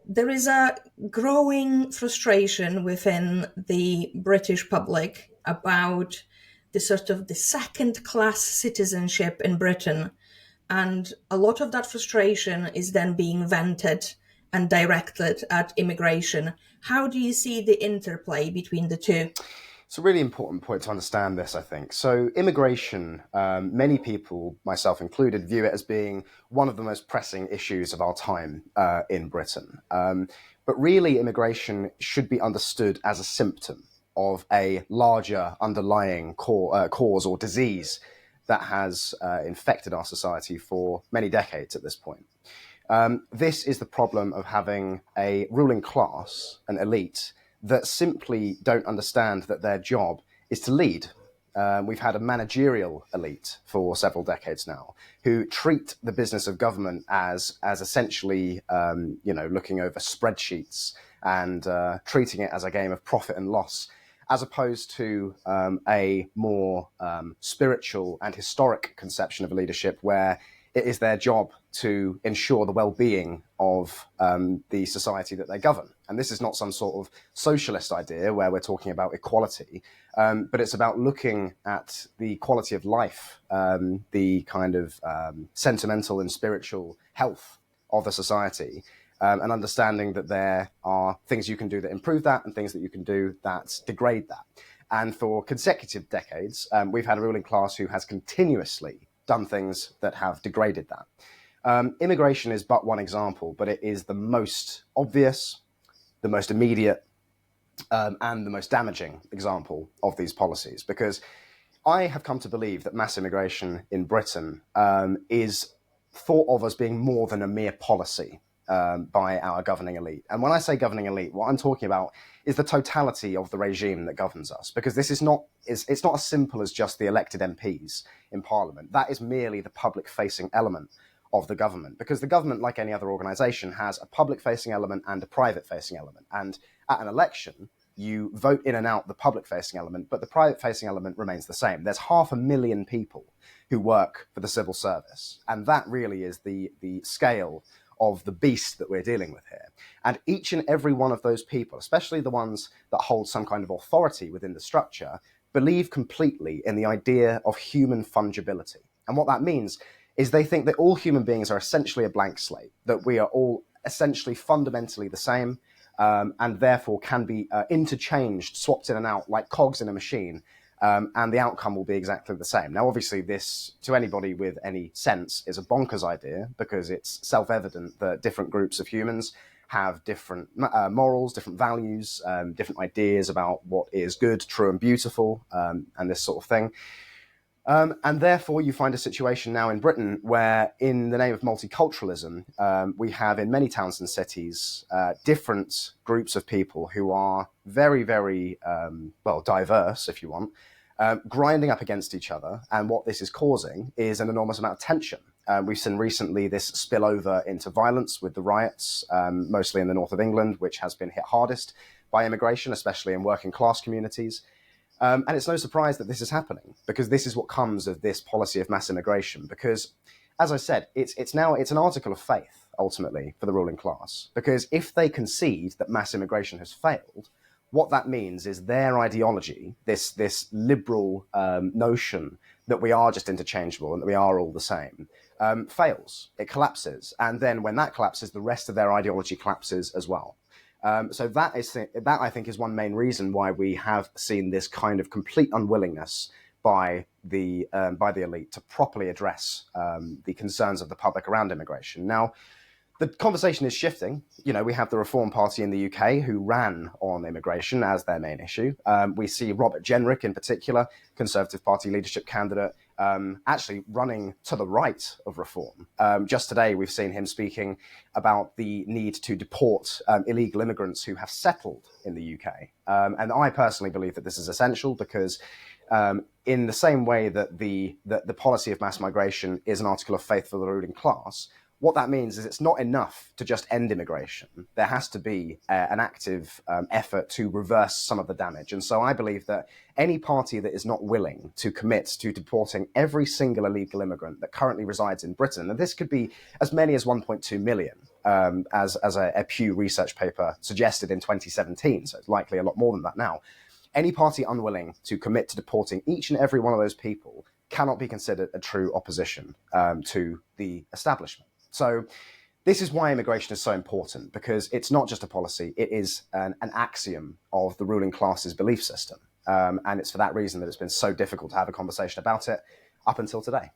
There is a growing frustration within the British public about the second class citizenship in Britain. And a lot of that frustration is then being vented and directed at immigration. How do you see the interplay between the two? It's a really important point to understand this, I think. So, immigration, many people, myself included, view it as being one of the most pressing issues of our time in Britain. But really, immigration should be understood as a symptom of a larger underlying cause or disease that has infected our society for many decades at this point. This is the problem of having a ruling class, an elite, that simply don't understand that their job is to lead. We've had a managerial elite for several decades now who treat the business of government as essentially, looking over spreadsheets and treating it as a game of profit and loss, as opposed to a more spiritual and historic conception of leadership where it is their job to ensure the well-being of the society that they govern. And this is not some sort of socialist idea where we're talking about equality, but it's about looking at the quality of life, the kind of sentimental and spiritual health of the society, and understanding that there are things you can do that improve that and things that you can do that degrade that. And for consecutive decades, we've had a ruling class who has continuously done things that have degraded that. Immigration is but one example, but it is the most obvious, the most immediate, and the most damaging example of these policies. Because I have come to believe that mass immigration in Britain is thought of as being more than a mere policy by our governing elite. And when I say governing elite, what I'm talking about is the totality of the regime that governs us, because this is not it's not as simple as just the elected MPs in Parliament. That is merely the public-facing element of the government, because the government, like any other organisation, has a public-facing element and a private-facing element. And at an election, you vote in and out the public-facing element, but the private-facing element remains the same. There's 500,000 people who work for the civil service, and that really is the scale of the beast that we're dealing with here. And each and every one of those people, especially the ones that hold some kind of authority within the structure, believe completely in the idea of human fungibility. And what that means is they think that all human beings are essentially a blank slate, that we are all essentially fundamentally the same, and therefore can be interchanged, swapped in and out like cogs in a machine, and the outcome will be exactly the same. Now, obviously, this, to anybody with any sense, is a bonkers idea, because it's self-evident that different groups of humans have different morals, different values, different ideas about what is good, true, and beautiful, and this sort of thing. And therefore, you find a situation now in Britain where, in the name of multiculturalism, we have in many towns and cities different groups of people who are very, very, diverse, if you want, grinding up against each other. And what this is causing is an enormous amount of tension. We've seen recently this spill over into violence with the riots, mostly in the north of England, which has been hit hardest by immigration, especially in working class communities. And it's no surprise that this is happening, because this is what comes of this policy of mass immigration. Because, as I said, it's an article of faith, ultimately, for the ruling class. Because if they concede that mass immigration has failed, what that means is their ideology, this liberal notion that we are just interchangeable and that we are all the same, fails. It collapses. And then when that collapses, the rest of their ideology collapses as well. So that I think is one main reason why we have seen this kind of complete unwillingness by the elite to properly address the concerns of the public around immigration. Now, the conversation is shifting. You know, we have the Reform Party in the UK who ran on immigration as their main issue. We see Robert Jenrick, in particular, Conservative Party leadership candidate, actually running to the right of reform. Just today, we've seen him speaking about the need to deport illegal immigrants who have settled in the UK. And I personally believe that this is essential, because in the same way that the policy of mass migration is an article of faith for the ruling class, What that means is it's not enough to just end immigration. There has to be an active effort to reverse some of the damage. And so I believe that any party that is not willing to commit to deporting every single illegal immigrant that currently resides in Britain, and this could be as many as 1.2 million, as a Pew Research paper suggested in 2017, so it's likely a lot more than that now. Any party unwilling to commit to deporting each and every one of those people cannot be considered a true opposition to the establishment. So this is why immigration is so important, because it's not just a policy, it is an axiom of the ruling class's belief system. And it's for that reason that it's been so difficult to have a conversation about it up until today.